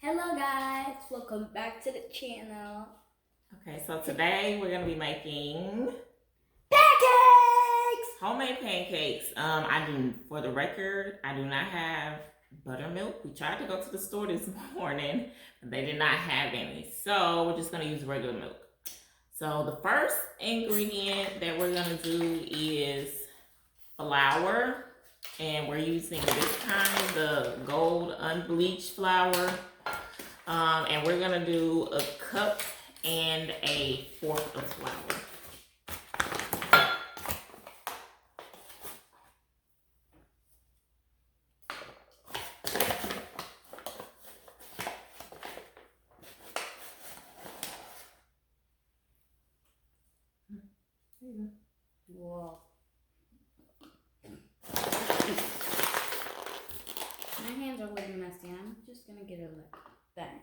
Hello guys, welcome back to the channel. Okay, so today we're gonna be making pancakes! Homemade pancakes. For the record, I do not have buttermilk. We tried to go to the store this morning, but they did not have any. So we're just gonna use regular milk. So the first ingredient that we're gonna do is flour. And we're using this kind, the gold unbleached flour. And we're gonna do a cup and a fourth of flour. Whoa. My hands are a little messy. I'm just gonna get it like that.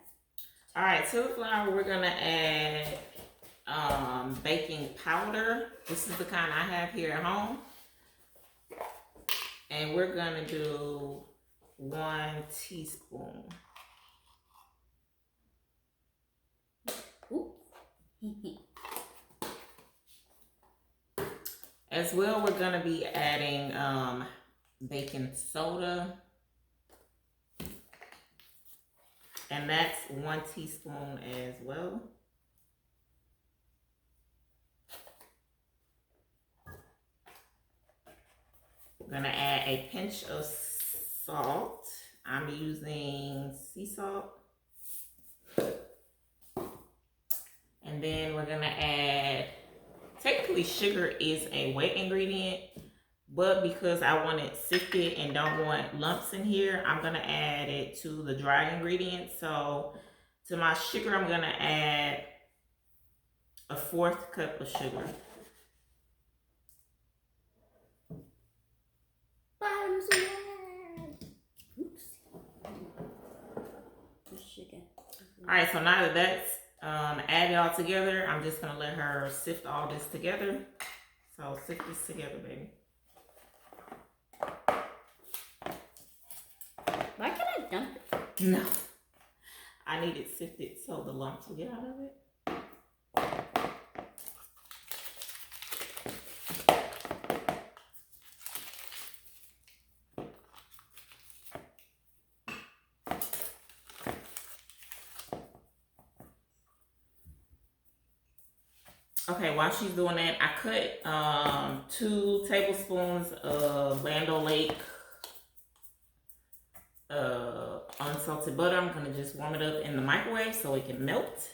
All right, to the flour, we're gonna add baking powder. This is the kind I have here at home. And we're gonna do 1 teaspoon. As well, we're gonna be adding baking soda. And that's 1 teaspoon as well. We're gonna add a pinch of salt. I'm using sea salt. And then we're gonna add, technically sugar is a wet ingredient, but because I want it sifted and don't want lumps in here, I'm gonna add it to the dry ingredients. So to my sugar, I'm gonna add a 1/4 cup of sugar. Oops. Sugar. All right, so now that that's added all together, I'm just gonna let her sift all this together. So sift this together, baby. Why can't I dump it? No. I need it sifted so the lumps will get out of it. Okay, while she's doing that, I cut 2 tablespoons of Land O'Lake unsalted butter. I'm gonna just warm it up in the microwave so it can melt.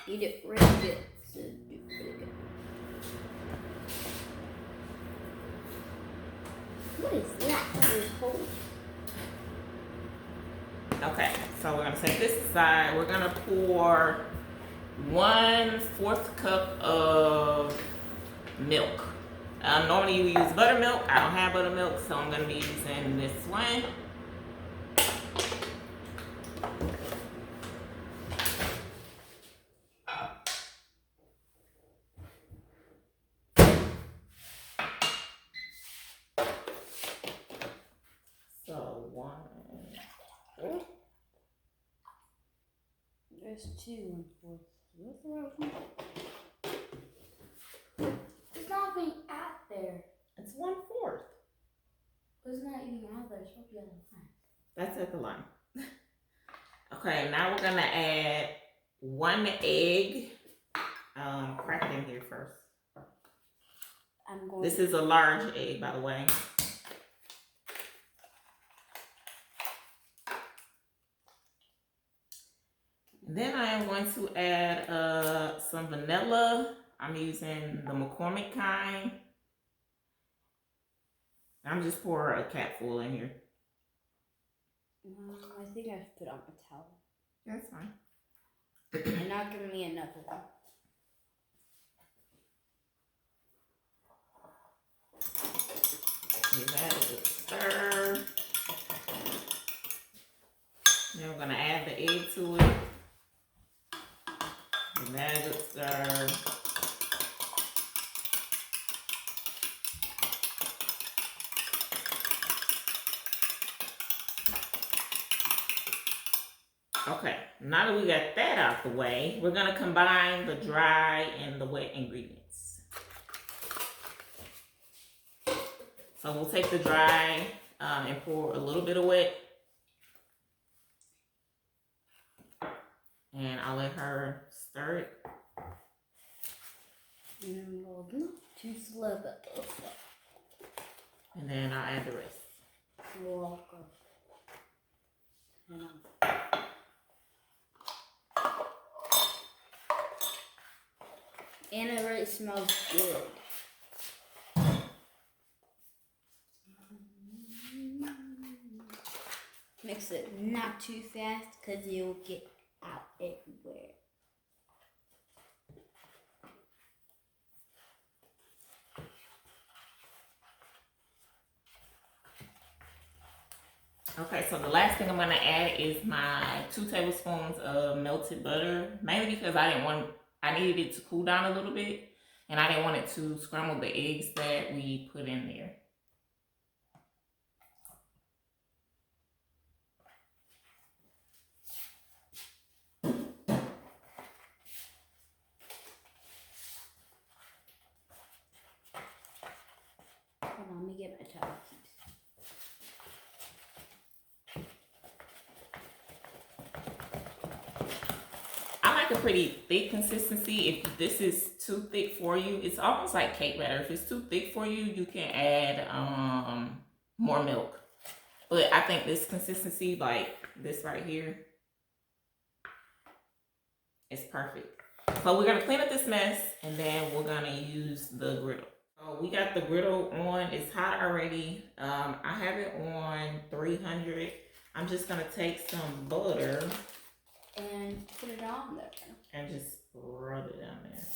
Eat it really good. So do really good. What is that? Okay, so we're gonna set this aside. We're gonna pour 1/4 cup of milk. Normally you use buttermilk. I don't have buttermilk, so I'm gonna be using this one. So 1. There's 2 1/4. What's the right one? It's not being out there. It's 1/4. It's not even out there. It's supposed to be on the line. That's at the line. Okay, now we're gonna add 1 egg. Crack it in here first. This is a large egg, by the way. Then I am going to add some vanilla. I'm using the McCormick kind. I'm just pouring a capful in here. I think I should put on a towel. That's fine. You're not giving me enough of them. Give that a good stir. Then we're gonna add the egg to it. Give that a good stir. Okay, now that we got that out the way, we're gonna combine the dry and the wet ingredients. So we'll take the dry and pour a little bit of wet. And I'll let her stir it. Too slow, but and then I'll add the rest. And it really smells good. Mix it not too fast because you'll get out everywhere. Okay, so the last thing I'm gonna add is my 2 tablespoons of melted butter, mainly because I needed it to cool down a little bit, and I didn't want it to scramble the eggs that we put in there. Hold on, let me get my towel. A pretty thick consistency. If this is too thick for you, it's almost like cake batter. If it's too thick for you, you can add more milk. But I think this consistency, like this right here, is perfect. So we're gonna clean up this mess and then we're gonna use the griddle. So we got the griddle on, it's hot already. I have it on 300. I'm just gonna take some butter and put it on there. And just rub it down there.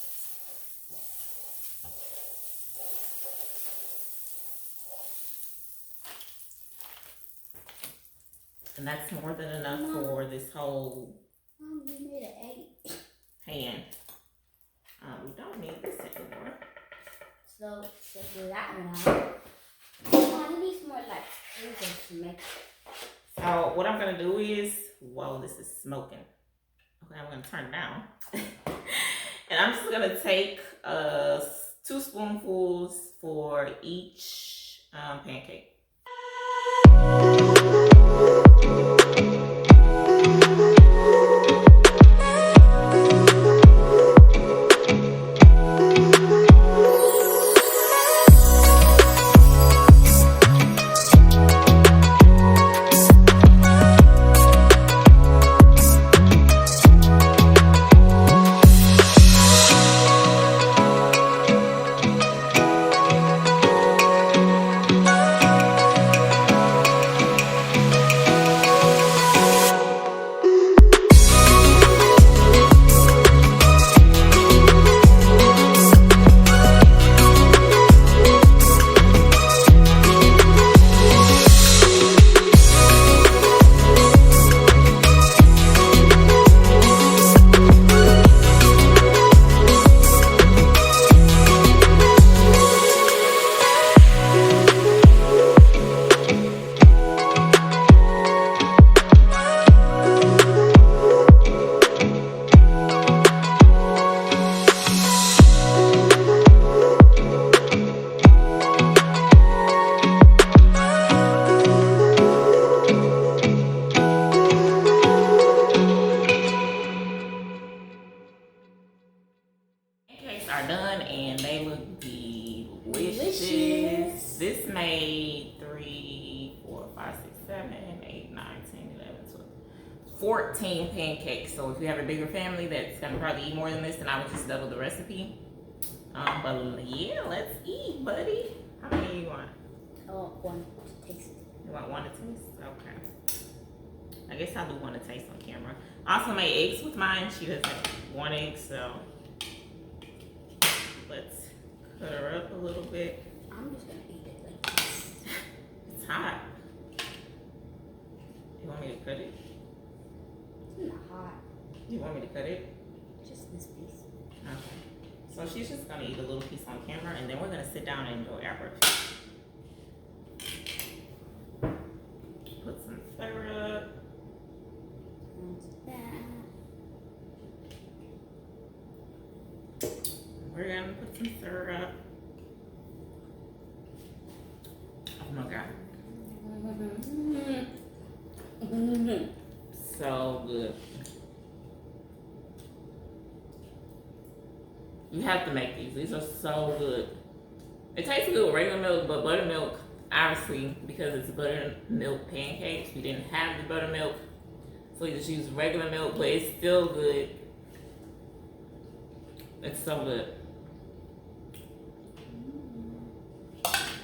And that's more than enough for this whole Mom, we made an 8 pan. We don't need this anymore. So take that one out. Oh, I need some more like freezers to make it. So what I'm gonna do is, whoa, this is smoking. Okay, I'm gonna turn it down. And I'm just gonna take 2 spoonfuls for each pancake. Are done and they look delicious. This made 3, 4, 5, 6, 7, 8, 9, 10, 11, 12, 14 pancakes. So if you have a bigger family that's gonna probably eat more than this, then I would just double the recipe. But yeah, let's eat, buddy. How many do you want? I want one to taste. You want one to taste? Okay. I guess I'll do one to taste on camera. I also made eggs with mine. She doesn't want eggs, so let's cut her up a little bit. I'm just gonna eat it like this. It's hot. You want me to cut it? It's not hot. You want me to cut it? Just this piece. Okay. So she's just gonna eat a little piece on camera and then we're gonna sit down and enjoy our breakfast. Put some syrup. again. Put some syrup. Oh my god. So good. You have to make these. These are so good. It tastes good with regular milk, but buttermilk, obviously, because it's buttermilk pancakes, we didn't have the buttermilk. So we just use regular milk, but it's still good. It's so good.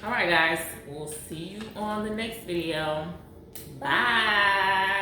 Alright guys, we'll see you on the next video. Bye.